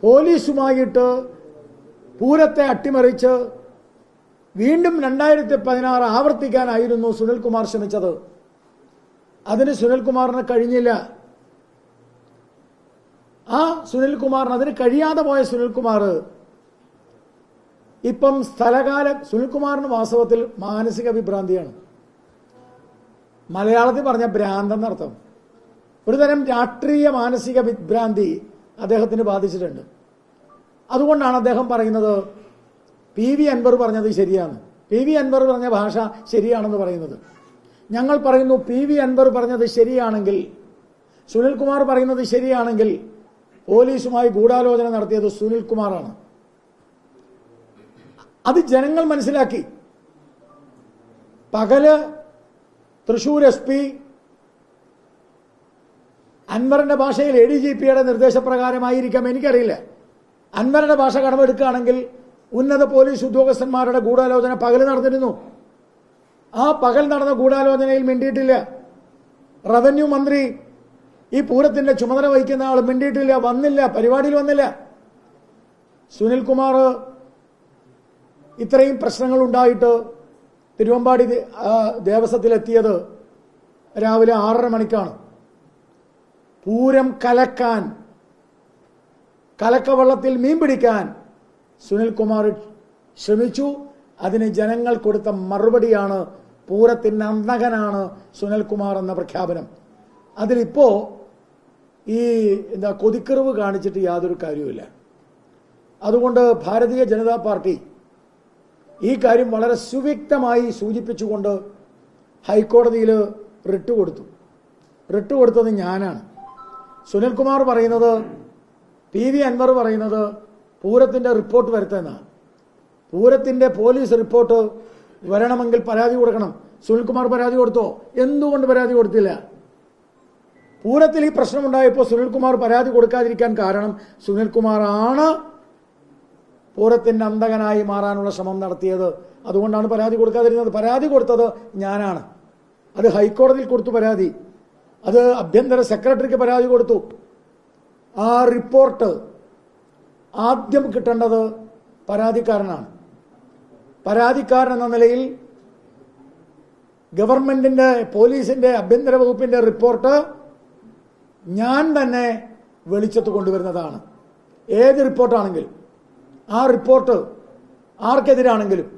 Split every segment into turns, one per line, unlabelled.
പോലീസുമായിട്ട് പൂരത്തെ അട്ടിമറിച്ച് വീണ്ടും 2016 ആവർത്തിക്കാനായിരുന്നു സുനിൽകുമാർ ശ്രമിച്ചത്. അതിന് സുനിൽകുമാറിന് കഴിഞ്ഞില്ല. ആ സുനിൽകുമാറിന് അതിന് കഴിയാതെ പോയ സുനിൽകുമാർ ഇപ്പം സുനിൽകുമാറിന് വാസ്തവത്തിൽ മാനസിക വിഭ്രാന്തിയാണ്. മലയാളത്തിൽ പറഞ്ഞ ഭ്രാന്തെന്നർത്ഥം. ഒരുതരം രാഷ്ട്രീയ മാനസിക വിഭ്രാന്തി അദ്ദേഹത്തിന് ബാധിച്ചിട്ടുണ്ട്. അതുകൊണ്ടാണ് അദ്ദേഹം പറയുന്നത് PV അൻവർ പറഞ്ഞത് ശരിയാണ്, PV അൻവർ പറഞ്ഞ ഭാഷ ശരിയാണെന്ന് പറയുന്നത്. ഞങ്ങൾ പറയുന്നു PV അൻവർ പറഞ്ഞത് ശരിയാണെങ്കിൽ, സുനിൽകുമാർ പറയുന്നത് ശരിയാണെങ്കിൽ പോലീസുമായി ഗൂഢാലോചന നടത്തിയത് സുനിൽകുമാറാണ്. അത് ജനങ്ങൾ മനസ്സിലാക്കി. പകല് തൃശൂർ SP അൻവറിന്റെ ഭാഷയിൽ ADGPയുടെ നിർദ്ദേശപ്രകാരമായിരിക്കാം, എനിക്കറിയില്ല. അൻവറിന്റെ ഭാഷ കടമെടുക്കുകയാണെങ്കിൽ ഉന്നത പോലീസ് ഉദ്യോഗസ്ഥന്മാരുടെ ഗൂഢാലോചന പകല് നടന്നിരുന്നു. ആ പകൽ നടന്ന ഗൂഢാലോചനയിൽ മിണ്ടിയിട്ടില്ല. റവന്യൂ മന്ത്രി, ഈ പൂരത്തിന്റെ ചുമതല വഹിക്കുന്ന ആൾ മിണ്ടിയിട്ടില്ല, വന്നില്ല, പരിപാടിയിൽ വന്നില്ല. സുനിൽകുമാർ ഇത്രയും പ്രശ്നങ്ങൾ ഉണ്ടായിട്ട് തിരുവമ്പാടി ദേവസ്വത്തിലെത്തിയത് രാവിലെ 6:30 മണിക്കാണ്. പൂരം കലക്കാൻ, കലക്കവെള്ളത്തിൽ മീൻ പിടിക്കാൻ സുനിൽകുമാർ ശ്രമിച്ചു. അതിന് ജനങ്ങൾ കൊടുത്ത മറുപടിയാണ് പൂരത്തിന്റെ അന്തകനാണ് സുനിൽകുമാർ എന്ന പ്രഖ്യാപനം. അതിലിപ്പോ ഈ കൊതിക്കറിവ് കാണിച്ചിട്ട് യാതൊരു കാര്യവുമില്ല. അതുകൊണ്ട് ഭാരതീയ ജനതാ പാർട്ടി ഈ കാര്യം വളരെ സുവ്യക്തമായി സൂചിപ്പിച്ചുകൊണ്ട് ഹൈക്കോടതിയിൽ റിട്ട് കൊടുത്തു. റിട്ട് കൊടുത്തത് ഞാനാണ്. സുനിൽകുമാർ പറയുന്നത്, PV അൻവർ പറയുന്നത് പൂരത്തിന്റെ റിപ്പോർട്ട് വരുത്തുന്നതാണ്. പൂരത്തിന്റെ പോലീസ് റിപ്പോർട്ട് വരണമെങ്കിൽ പരാതി കൊടുക്കണം. സുനിൽകുമാർ പരാതി കൊടുത്തോ? എന്തുകൊണ്ട് പരാതി കൊടുത്തില്ല? പൂരത്തിൽ ഈ പ്രശ്നമുണ്ടായപ്പോൾ സുനിൽകുമാർ പരാതി കൊടുക്കാതിരിക്കാൻ കാരണം സുനിൽകുമാറാണ് പൂരത്തിന്റെ അന്തകനായി മാറാനുള്ള ശ്രമം നടത്തിയത്. അതുകൊണ്ടാണ് പരാതി കൊടുക്കാതിരുന്നത്. പരാതി കൊടുത്തത് ഞാനാണ്. അത് ഹൈക്കോടതിയിൽ കൊടുത്തു പരാതി. അത് ആഭ്യന്തര സെക്രട്ടറിക്ക് പരാതി കൊടുത്തു. ആ റിപ്പോർട്ട് ആദ്യം കിട്ടേണ്ടത് പരാതിക്കാരനാണ്. പരാതിക്കാരൻ എന്ന നിലയിൽ ഗവൺമെന്റിന്റെ, പോലീസിന്റെ, ആഭ്യന്തര വകുപ്പിന്റെ റിപ്പോർട്ട് ഞാൻ തന്നെ വെളിച്ചത്ത് കൊണ്ടുവരുന്നതാണ്. ഏത് റിപ്പോർട്ടാണെങ്കിലും ആ റിപ്പോർട്ട് ആർക്കെതിരാണെങ്കിലും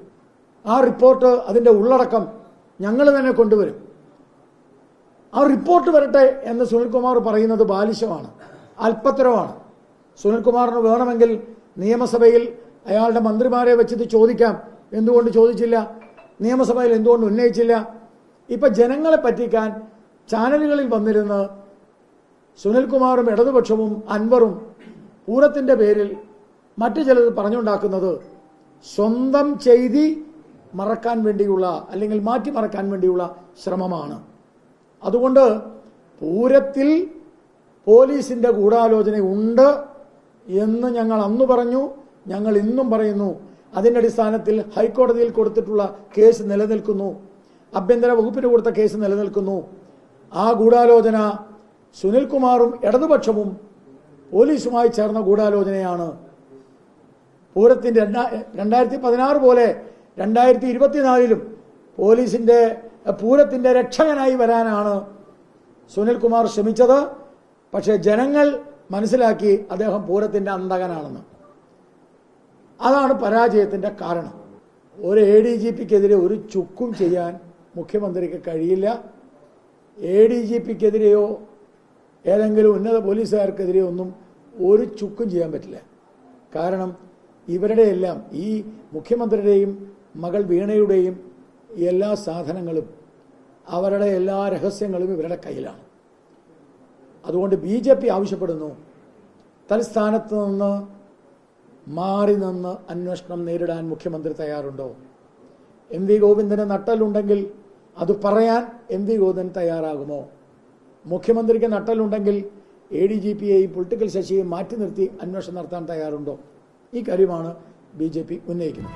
ആ റിപ്പോർട്ട്, അതിന്റെ ഉള്ളടക്കം ഞങ്ങൾ തന്നെ കൊണ്ടുവരും. ആ റിപ്പോർട്ട് വരട്ടെ എന്ന് സുനിൽകുമാർ പറയുന്നത് ബാലിശമാണ്, അല്പത്തരമാണ്. സുനിൽകുമാറിന് വേണമെങ്കിൽ നിയമസഭയിൽ അയാളുടെ മന്ത്രിമാരെ വെച്ചിട്ട് ചോദിക്കാം, എന്തുകൊണ്ട് ചോദിച്ചില്ല, നിയമസഭയിൽ എന്തുകൊണ്ട് ഉന്നയിച്ചില്ല. ഇപ്പൊ ജനങ്ങളെ പറ്റിക്കാൻ ചാനലുകളിൽ വന്നിരുന്ന് സുനിൽകുമാറും ഇടതുപക്ഷവും അൻവറും പൂരത്തിന്റെ പേരിൽ മറ്റു ചിലത് പറഞ്ഞുണ്ടാക്കുന്നത് സ്വന്തം ചെയ്തി മറക്കാൻ വേണ്ടിയുള്ള, അല്ലെങ്കിൽ മാറ്റിമറക്കാൻ വേണ്ടിയുള്ള ശ്രമമാണ്. അതുകൊണ്ട് പൂരത്തിൽ പോലീസിന്റെ ഗൂഢാലോചന ഉണ്ട് എന്ന് ഞങ്ങൾ അന്ന് പറഞ്ഞു, ഞങ്ങൾ ഇന്നും പറയുന്നു. അതിന്റെ അടിസ്ഥാനത്തിൽ ഹൈക്കോടതിയിൽ കൊടുത്തിട്ടുള്ള കേസ് നിലനിൽക്കുന്നു, ആഭ്യന്തര വകുപ്പിന് കൊടുത്ത കേസ് നിലനിൽക്കുന്നു. ആ ഗൂഢാലോചന സുനിൽകുമാറും ഇടതുപക്ഷവും പോലീസുമായി ചേർന്ന ഗൂഢാലോചനയാണ്. പൂരത്തിന്റെ 2016 പോലെ 2024 പോലീസിന്റെ പൂരത്തിന്റെ രക്ഷകനായി വരാനാണ് സുനിൽകുമാർ ശ്രമിച്ചത്. പക്ഷേ ജനങ്ങൾ മനസ്സിലാക്കി അദ്ദേഹം പൂരത്തിന്റെ അന്തകനാണെന്ന്. അതാണ് പരാജയത്തിന്റെ കാരണം. ഒരു ADGPക്കെതിരെ ഒരു ചുക്കും ചെയ്യാൻ മുഖ്യമന്ത്രിക്ക് കഴിയില്ല. ADGPക്കെതിരെയോ ഏതെങ്കിലും ഉന്നത പോലീസുകാർക്കെതിരെയോ ഒന്നും ഒരു ചുക്കും ചെയ്യാൻ പറ്റില്ല. കാരണം ഇവരുടെ എല്ലാം, ഈ മുഖ്യമന്ത്രിയുടെയും മകൾ വീണയുടെയും എല്ലാ സാധനങ്ങളും, അവരുടെ എല്ലാ രഹസ്യങ്ങളും ഇവരുടെ കയ്യിലാണ്. അതുകൊണ്ട് BJP ആവശ്യപ്പെടുന്നു, തൽസ്ഥാനത്ത് നിന്ന് മാറി നിന്ന് അന്വേഷണം നേരിടാൻ മുഖ്യമന്ത്രി തയ്യാറുണ്ടോ? MV ഗോവിന്ദന് നട്ടലുണ്ടെങ്കിൽ അത് പറയാൻ MV ഗോവിന്ദൻ തയ്യാറാകുമോ? മുഖ്യമന്ത്രിക്ക് നട്ടലുണ്ടെങ്കിൽ ADGPയെയും പൊളിറ്റിക്കൽ ശശിയെയും മാറ്റി നിർത്തി അന്വേഷണം നടത്താൻ തയ്യാറുണ്ടോ? ഈ കാര്യമാണ് BJP ഉന്നയിക്കുന്നത്.